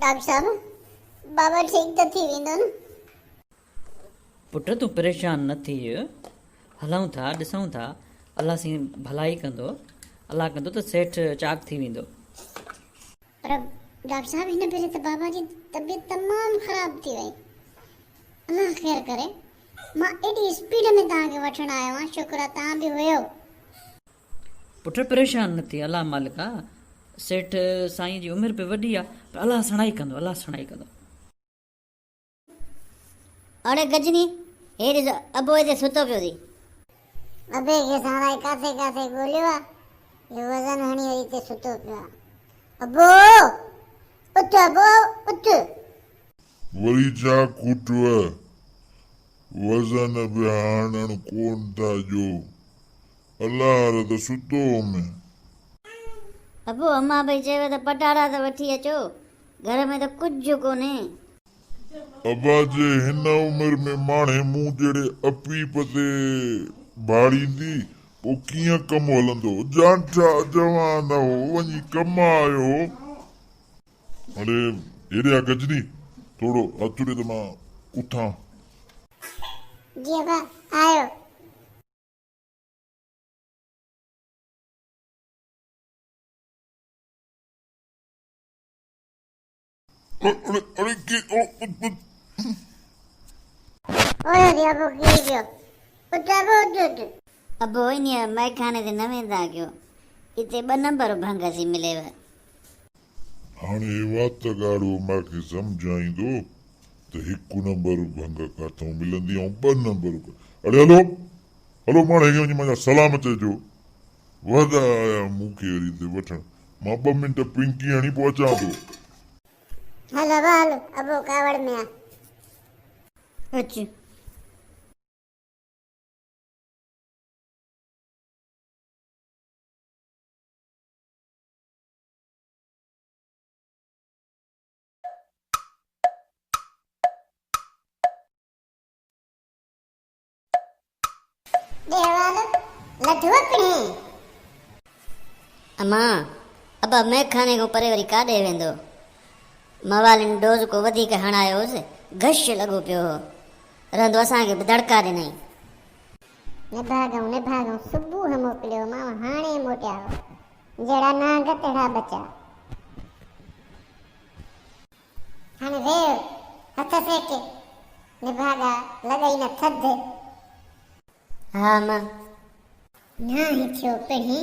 Doctor साहब बाबा ठीक तो थी वेंदो न। पुट तूं परेशान न थी, हलूं था ॾिसूं था, अलाह सी भलाई कंदो, अलाह कंदो त सेठ चाक थी वेंदो। पर डॉक्टर साहब हिन भेरे त बाबा जी तबियत तमामु ख़राब थी वई। अल्लाह ख़ैर करे। मां एॾी स्पीड में तव्हांखे वठण आयो आहियां, शुक्र आहे तव्हां बि हुयो। पुट परेशान न थी, अलाह मालिक आहे। सेठ साईं जी उमिरि बि वॾी आहे, पर अलाह सणाई कंदो, अलाह सणाई कंदो। अड़े गजनी हे ॾिस अबो हिते सुतो पियो थी। अबे खे सारा काथे काथे ॻोल्हियो आहे, इहो वज़न हणी वरी हिते सुतो पियो आहे। अबो उथ, अबो उथ। वरी छा खुटव, वज़न बि हाणण कोन था जो, अलाह त सुतो में। अबो अम्मा भई चयो त पटाटा त वठी अचो, घर में त कुझु कोन्हे। अबा जे हिन उमिरि में माणे मूं जहिड़े अपीप ते भाड़ींदी, पोइ कीअं कमु हलंदो? जांठा जवान हो वञी कमायो। अरे हेॾे आ गजनी, थोरो हथु ॾे त मां उथां। जी अबा आयो। अरे अरे के ओए दी अबो की पियो। उथ अबो उथ। अबो इन मैखाने ते न वेंदा कयो, हिते 2 नंबर भंगसी मिलेव। हाणे वात ॻाढ़ो मूंखे सम्झाईंदो त 1 नंबर भंग काथऊं मिलंदी ऐं 2 नंबर। अरे हलो हलो माणे खे वञी मुंहिंजा सलाम चइजो। वॾा आया मूंखे वरी हिते वठण, मां 2 मिंट पिंकी हणी पोइ अचां थो। हल अबा हल, अबो कावड़ में आ। अच देवाल लठुआ पिणे। अम्मा अबा मैखाने को परे वरी काॾे वेंदो? मवालिन डोज़ को वधीक हणायोसि, घश लॻो पियो हो, रहंदो असांखे बि दड़का ॾिनई। निभागऊं सुबुह मोकिलियो मां, हाणे मोटिया जहिड़ा नांग तहिड़ा बचा। हाणे वेह हथ सेक, निभागा लॻई न थधि। हा अम्मा। ना ही थियो पिणे,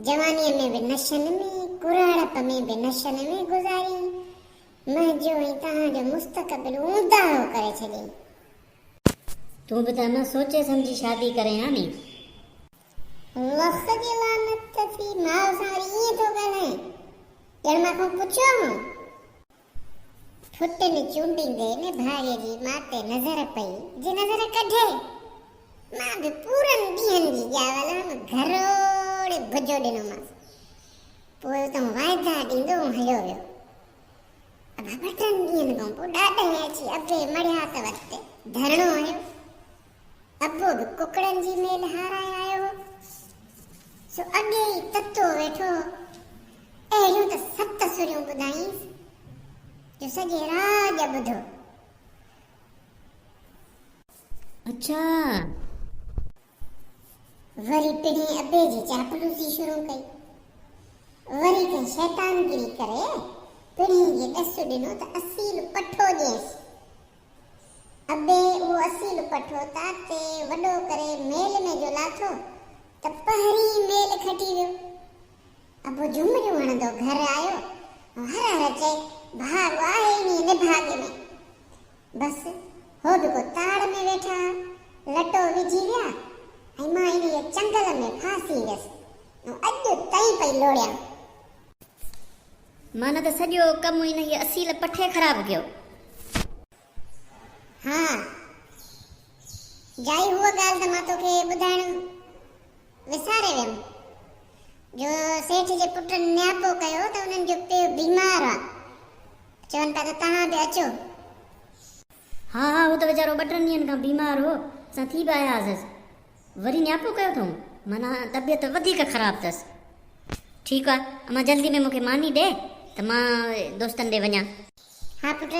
जवानीअ में बि नशनि में, कुराड़प में बि नशनि में गुज़ारी, मुंहिंजो ऐं तव्हांजो मुस्तक़बिल ऊंधा हो करे छॾियईं। तूं बि त अम्मा सोचे सम्झी शादी करे हा नी। लख जी लानत थी, माउ सां वरी ईअं थो ॻाल्हाए, ॼण मां पुछियो हो। फुटनि चूंडींदे न भाईअ जी मां ते नज़र पई, जे नज़र कढे मां बि पूरनि ॾींहंनि जी ॼावल घरोड़े भुजो ॾिनोमांसि। पोइ त वाइदा ॾींदो हलियो वियो। अब 2 ॾींहंनि खां पोइ ॾाॾे अची अबे मड़िया त वरिते धरणो आयो। अबो बि कुकड़नि जी मेल हाराए आयो हो, सो अॻे ई ततो वेठो, अहिड़ियूं त 7 सुरियूं ॿुधाईंसि जो सॼे राज ॿुधो। अच्छा वरी पिणे अबे जी चापलूसी शुरू कई, वरी कंहिं शैतानगिरी करे पिणे खे ॾसु ॾिनो त असील पठो ॾियसि। अबे उहो असील पठो ताते वॾो करे मेल में जो लाथो त पहिरीं मेल खटी वियो। अबो झुमरियूं हणंदो घर आयो, हर हर चए भाग आहे नी निभागे में। बसि हो बि को ताड़ में वेठा, लटो विझी विया ऐं मां इन्हीअ चंगल में फासी वियसि ऐं अॼु ताईं पई लोड़ियां। माना त सॼो कमु इन हीअ असील पठे ख़राबु कयो। हा जाई हुआ ॻाल्हि त मां तोखे ॿुधाइण विसारे वियमि, जो सेठ जे पुट न्यापो कयो त उन्हनि जो पीउ बीमार आहे, चवनि पिया त तव्हां बि अचो। हा हा वो तो वीचारो 2-3 ॾींहंनि खां बीमार हो, असां थी पिया आयासीं, वरी न्यापो कयो अथऊं, माना तबियत वधीक ख़राबु अथसि। ठीकु आहे, अमां जल्दी में मूंखे मानी ॾे, त मां दोस्तनि ॾे वञा। हा पुट,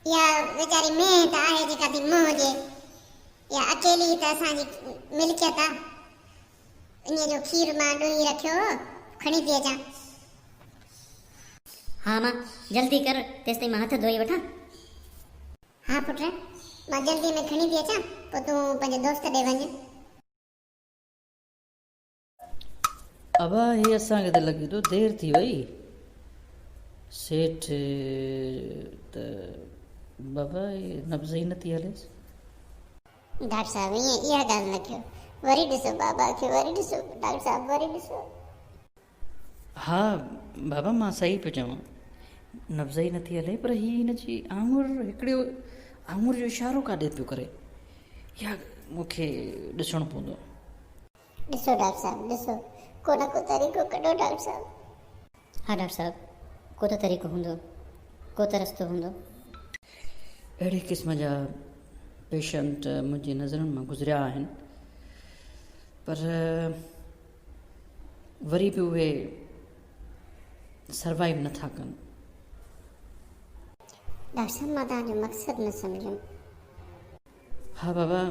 इहा वीचारी मेंह त आहे जेका थी मोह हुजे, या अकेली त असांजी मिल्कियत आहे। इन जो खीर मां ॾोही रखियो हो, खणी थी अचां। हा मां जल्दी कर, तेसिताईं मां हथ धोई वठां। हा पुट, मां जल्दी में खणी थी अचां, पोइ तूं पंहिंजे दोस्त ॾे वञ। अबा हे असांखे त लॻे थो देरि थी वई। सेठ त बाबा हे नब्ज़ ई नथी हलेसि। डॉक्टर साहब ईअं इहा ॻाल्हि न कयो, वरी ॾिसो बाबा खे, वरी ॾिसो डॉक्टर साहब, वरी ॾिसो। हा बाबा मां सही पियो चवां, नब्ज़ ई नथी हले, पर हीअ हिनजी आङुर हिकिड़ो आङुर जो इशारो काॾे पियो करे, या मूंखे ॾिसणो पवंदो। ॾिसो डॉक्टर साहब, ॾिसो को न को तरीक़ो कढो डॉक्टर साहब। हा डॉक्टर साहब, को त तरीक़ो हूंदो, को त रस्तो हूंदो। अहिड़े क़िस्म जा पेशेंट मुंहिंजी नज़रुनि मां गुज़रिया आहिनि, पर वरी बि उहे सर्वाइव नथा कनि। डॉक्टर साहब मां तव्हांजो मक़सदु न सम्झियमि। हा बाबा,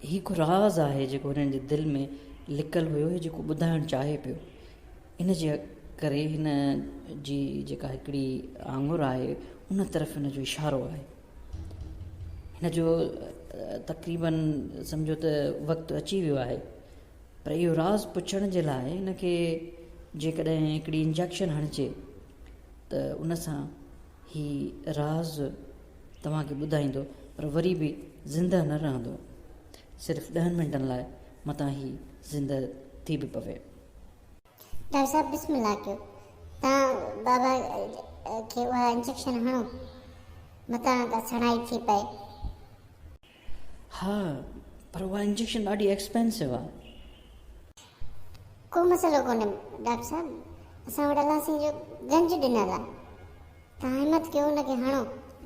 ही को राज़ आहे जेको हिननि जे दिलि में लिकल हुयो, जेको ॿुधाइणु चाहे पियो। इन जे करे हिन जी जेका हिकिड़ी आङुर आहे उन तरफ़ हिन जो इशारो आहे। हिन जो तक़रीबन सम्झो त वक़्तु अची वियो आहे, पर इहो राज़ पुछण जे लाइ हिनखे जेकॾहिं हिकिड़ी इंजेक्शन हणिजे त उन सां ही राज़ तव्हांखे ॿुधाईंदो, पर वरी बि ज़िंदा न रहंदो। सिर्फ़ु 10 मिंटनि लाइ मतां ही ज़िंदा थी बि पवे। डॉक्टर साहब बिस्मिल्लाह कयो, तव्हां बाबा खे उहा इंजेक्शन हणो, मतां त सणाई थी पए। हा पर उहा इंजेक्शन ॾाढी एक्सपेंसिव आहे। को मसइलो कोन्हे डॉक्टर साहब, असां वटि अलाह साईं जो गंज ॾिनल आहे। तव्हां हिमत कयो हुनखे हणो,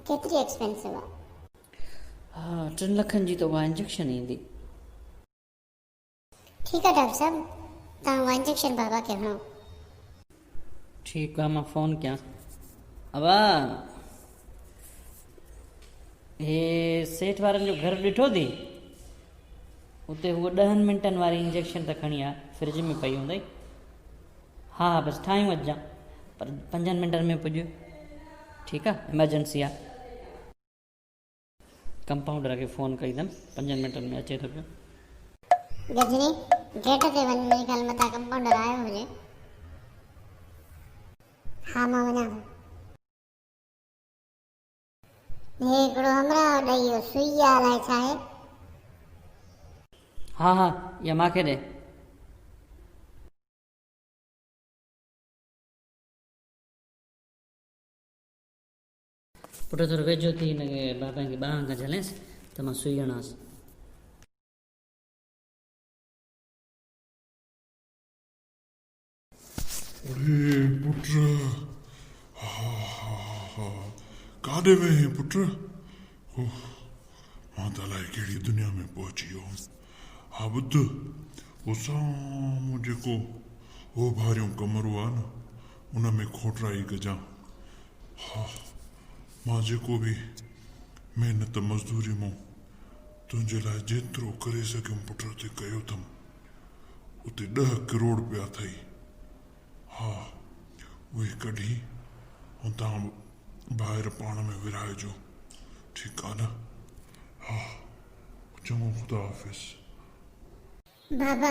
केतिरी एक्सपेंसिव आहे। हा 3 लखनि जी त उहा इंजेक्शन ईंदी। ठीकु आहे डॉक्टर साहब, तव्हां उहा इंजेक्शन बाबा खे हणो। ठीकु आहे, मां फ़ोन कयां। अबा हे सेठ वारनि जो घर ॾिठो थी? उते उहा 10 मिंटनि वारी इंजेक्शन त खणी आहे, फ्रिज में पई हूंदई। हा बसि ठाहियूं अचिजां, पर 5 मिंटनि में पुॼ। ठीकु आहे, इमरजेंसी आहे। कंपाउंडर खे फ़ोन कईंदमि, 5 मिंटनि में अचे थो पियो। गजनी गेट ते वञ, मुंहिंजे ख़्याल मथां कंपाउंडर आयो हुजे। हा मां वञां थो। हे हिकिड़ो हमरा ॾेई वियो, सुई आहे अलाए छा आहे। हा हा इहा मूंखे ॾे। पुट थोरो वेझो थी हिनखे बाबा खे ॿांह खां झलेसि त मां सुई हणांसि। अरे पुट, काॾे वहीं पुट? मां त अलाए कहिड़ी दुनिया में पहुची वियो हुउमि। हा ॿुध, उहो साम्हूं जेको हो भारियो कमरो आहे न, उन में खोटराई कजां। हा मां जेको बि महिनत मज़दूरी मूं तुंहिंजे लाइ जेतिरो करे सघियुमि पुट ते कयो अथमि। उते 10 करोड़ पिया अथई। हा उहे कढी ऐं तव्हां ॿाहिरि पाण में विराइजो, ठीकु आहे न? हा चङो, ख़ुदा हाफ़िज़। बाबा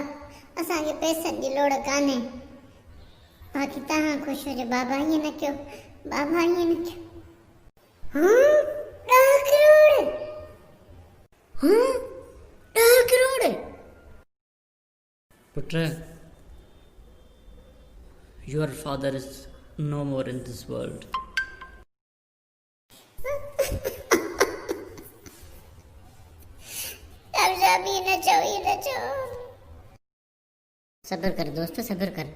असांखे पैसनि जी लोड़ कान्हे, बाक़ी तव्हां ख़ुशि हुजो। बाबा ईअं न कयो, बाबा ईअं न कयो। हाँ 10 करोड़, हाँ 10 करोड़। पुट, your father is no more in this world. Doctor साहब ये न चो, ये न चो। सब्र कर दोस्त, सब्र कर।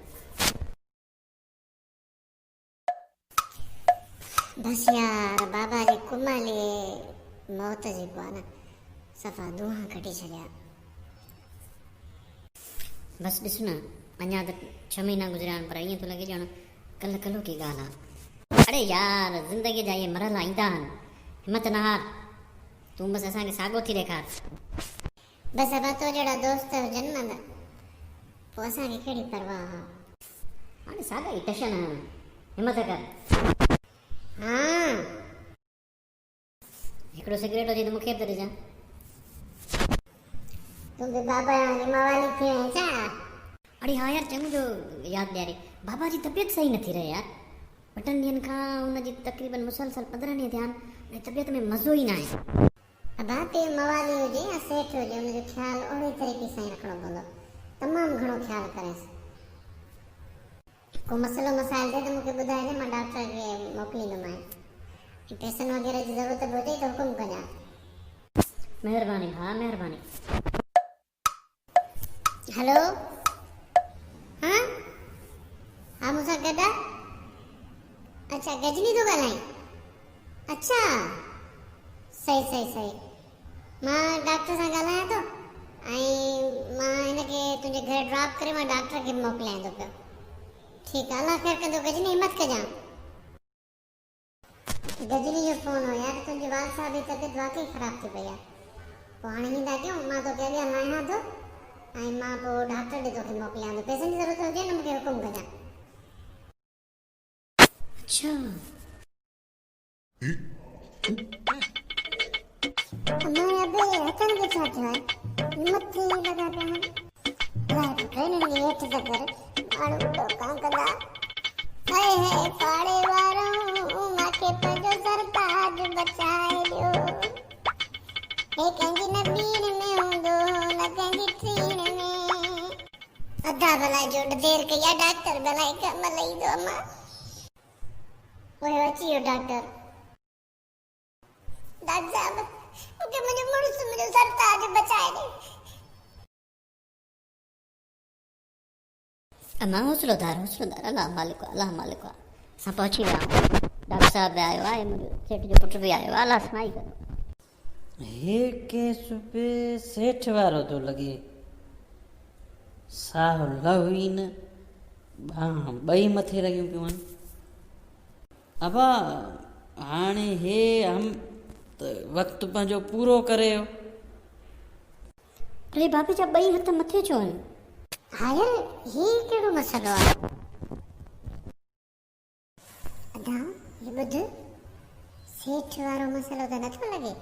बस यार, बाबा जी कुमाले मौत जेको आहे न, सफ़ा दूहां कढी छॾिया। बस ॾिस न, अञा त 6 महीना गुज़रिया आहिनि, पर ईअं थो लॻे ॼण कल कलो की ॻाल्हि आहे। अरे यार ज़िंदगी जा ये मरहला ईंदा आहिनि, हिमत न हार, तूं बसि असांखे साॻियो थी ॾेखार। बसि अब तो जहिड़ा दोस्त हुजनि न पोइ असांखे कहिड़ी परवाह आहे। हाणे साॻा ई टशन आहिनि, हिमत कर। हा हिकिड़ो सिगरेट हुजे त मूंखे बि ॾिजां। तूं बि बाबा जी मवाली थी वहीं छा? अरे हाँ यार चङो जो यादि ॾियारे, बाबा जी तबियत सही नथी रहे यार। 2 ॾींहंनि खां हुनजी तक़रीबन मुसलसल 15 ॾींहं थिया आहिनि ऐं तबियत में मज़ो ई न आहे। अब ते मवाली हुजे या सेठ हुजे हुनजो ख़्यालु ओड़े तरीक़े सां ई रखिणो पवंदो, तमामु घणो ख़्यालु करेसि। को मसइलो मसाइल थिए त मूंखे ॿुधाइजे, मां डॉक्टर खे मोकिलींदोमांइ। पैसनि वग़ैरह जी ज़रूरत बि हुजे त हुकुम कजां। महिरबानी भाउ महिरबानी। हेलो हाँ हाँ मूंसां गॾु आहे? अच्छा गजनी थो ॻाल्हाईं? अच्छा सही सही सही, मां डॉक्टर सां ॻाल्हायां थो ऐं मां हिनखे तुंहिंजे घर ड्रॉप करे मां डॉक्टर खे मोकिलियां थो पियो। ठीकु आहे, अल्लाह ख़ैर कंदो। गजनी हिमत कजां। गजनी जो फ़ोन हो यार, तुंहिंजे वाल साहब जी तबियत वाकई ख़राब थी पई आहे। पोइ हाणे हीअं था कयूं, मां तोखे अॻियां लाहियां थो ऐं मां पोइ डॉक्टर ॾे तोखे मोकिलियां थो। पैसनि जी ज़रूरत हुजे न मूंखे हुकुम कजां। अच्छा अम्मा अबे हथनि खे छा थियो आहे? हिमत थी लॻा पिया आहिनि। अलाए ट्रेननि जी हेठि त कर माण्हू ॾोकां कंदा। हाय हाय पाड़े वारो मूंखे पंहिंजो सरताज बचाए ॾियो। हे कंहिंजी न बीण में हूंदो न कंहिंजी टीण में। अधा भला जो देर कई आहे, डॉक्टर भलाई कम लईंदो। अम्मा ओए अची वियो डॉक्टर। डॉक्टर साहब मूंखे मुंहिंजो मुड़ुस मुंहिंजो सरताज बचाए ॾे। अम्मा हौसलोदार अल्लाह मालिक असां पहुची विया आहियूं। डॉक्टर साहब बि आयो आहे, मुंहिंजो सेठ जो पुटु बि आयो आहे। अल्लाह सुनाई करो। हे केस पे सेठ वारो थो लॻे, साहु लव ई न, ॿई मथे लॻियूं पियूं आहिनि। अबा हाणे हे हम त वक़्तु पंहिंजो पूरो करे। अरे बाबे जा 2 हथ मथे छो आहिनि? हाँ यार ये कहिड़ो मसइलो आहे? अदा ये ॿुध, सेठ वारो मसइलो त नथो लॻे।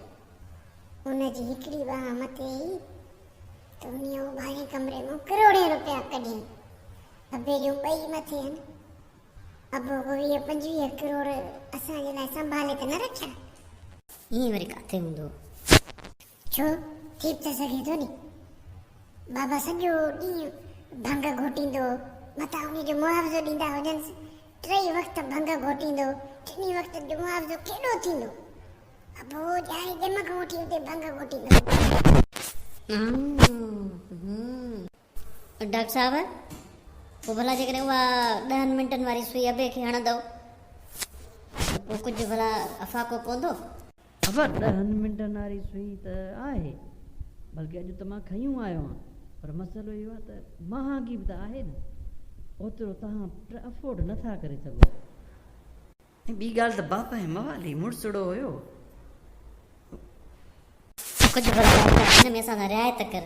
हुनजी हिकिड़ी बाह मथे ई त उन भाई कमरे में करोड़े रुपया कढी, अबे जूं 2 मथे आहिनि। अबो 20-25 करोड़ असांजे लाइ संभाले त न रखिया? ईअं वरी किथे हूंदो? छो थी त सघे थो नी। बाबा सॼो ॾींहुं भंग घोटींदो, मथां उनजो मुआवज़ो ॾींदा हुजनिसि। 3 वक़्त भंग घोटींदो, 3 वक़्त जो मुआवज़ो केॾो थींदो? अबो ॼाई ॼम खां वठी उते भंग घोटींदो। डॉक्टर साहब पोइ भला जेकॾहिं उहा 10 मिंटनि वारी सुई अबे खे हणंदव पोइ कुझु भला अफ़ाको पवंदो? अब 10 मिंटनि वारी सुई त आहे, बल्कि अॼु त मां खयूं आयो आहियां, पर मसइलो इहो आहे त महांगी बि त आहे न, ओतिरो तव्हां अफोर्ड नथा करे सघो। ऐं ॿी ॻाल्हि त बाबा ऐं मवाली मुड़ुसड़ो हुयो। कुझु भला हिन में असां सां रिआयत कर,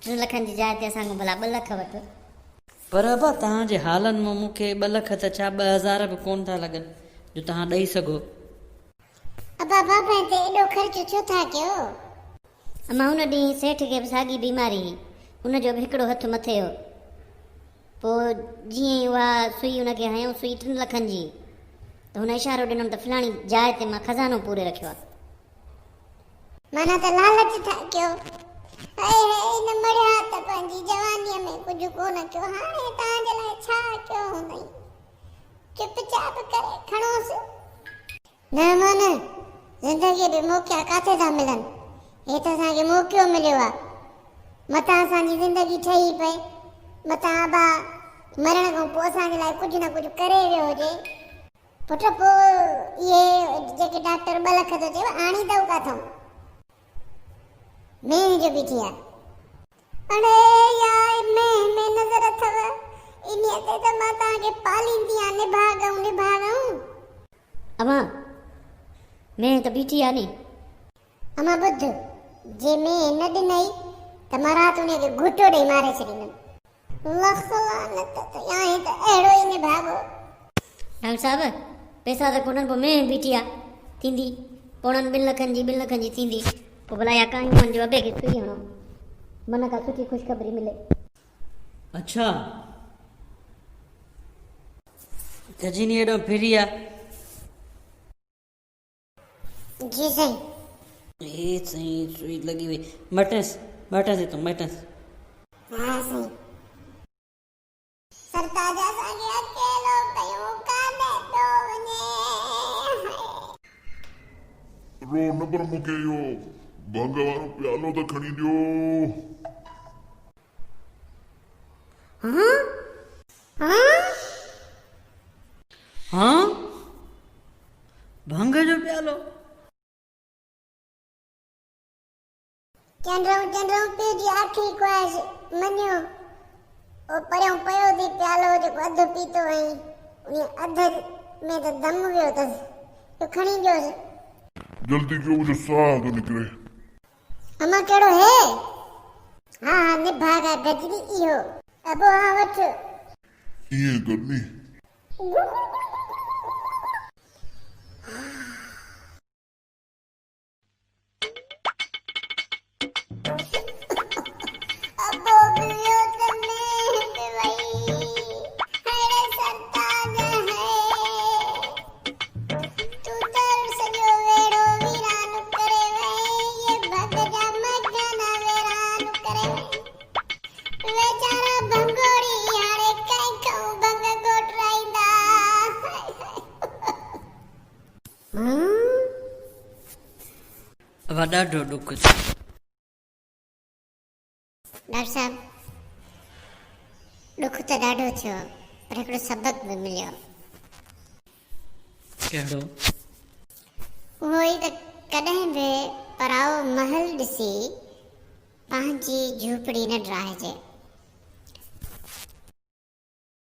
3 लखनि जी जाइ ते असांखां भला 2 लख वठि। पर अबा तव्हांजे हालनि में मूंखे 2 लख त छा 2000 बि कोन था लॻनि जो तव्हां ॾेई सघो। अबा बाबा ते एॾो ख़र्च छो था कयो? अम्मा हुन ॾींहुं सेठ खे बि साॻी बीमारी हुई, हुनजो बि हिकिड़ो हथु मथे हो। पोइ जीअं ई उहा सुई हुनखे हयूं, सुई 3 लखनि जी, त हुन इशारो ॾिनो त फलाणी जाइ ते मां खज़ानो पूरे रखियो आहे। माना त लालच था कयो। हाय हाय न मरिया त पंहिंजी जवानीअ में कुझु कोन कयो, हाणे तव्हांजे लाइ छा कयो हूंदई? चुपचाप करे खणोसि। न मन ज़िंदगीअ में मौक़ा किथे था मिलनि? हे त असांखे मौक़ो मिलियो आहे, मथां असांजी ज़िंदगी ठही पए, मथां अबा मरण खां पोइ असांजे लाइ कुझु न कुझु करे वियो हुजे। पुट पोइ इहे जेके डॉक्टर 2 लख थो चए आणींदव किथां? में जो बि थी आहे। अड़े यार में नज़र अथव, इन ते त मां तव्हांखे पालींदी आहियां, निभागऊं। अमा मैं त बीठी आ नी। अमा ॿुध, जे मैं न ॾिनई त मां राति उनखे घुटो ॾेई मारे छॾींदमि। लख लानत त आहे त अहिड़ो ई निभागो। डॉक्टर साहब पैसा त कोन्हनि, पोइ मैं बीठी आ थींदी पौणनि 2 लखनि जी थींदी, पोइ भला या काई मन जो अबे खे सुई हणो, मन खां सुठी ख़ुशख़बरी मिले। अच्छा गजनी एॾो फिरी आ। जी साईं। ए सही सुई लगी हुई, मटस तूं मटस। हाँ साईं। सरताज असांखे अकेलो कयो काने तो वञे। रो न पर मूंखे इहो भंग वारो प्यालो त खणी ॾियो। हाँ भंग जो प्यालो। चंडरऊं पीउ जी आखिरी ख्वाहिश मञियो। ओ परियों पियो थी प्यालो जेको अधु पीतो हुई, उन अधु में त दम वियो अथसि, तो खणी ॾियोसि। जल्दी कयो, मुझे साह तो निकरे। अमा कहिड़ो है? हाँ निभागा गजरी इहो। अबो हाँ वठ। ईअं करनी। अबो बियो तने वई हेड़े सरताज है, तू तर सजो वेड़ो वीरान करे वई, ये भग जा मगना वेरान करे वई। वेचारा भंगोड़ी हाणे कई खां भंग गोटराईंदा। अब ॾाढो ॾुख थियो। डॉक्टर साहब ॾुख त ॾाढो थियो, पर हिकिड़ो सबक बि मिलियो। कहिड़ो? उहो ई त कॾहिं बि पराओ महल ॾिसी पंहिंजी झूपड़ी न ड्राहिजे।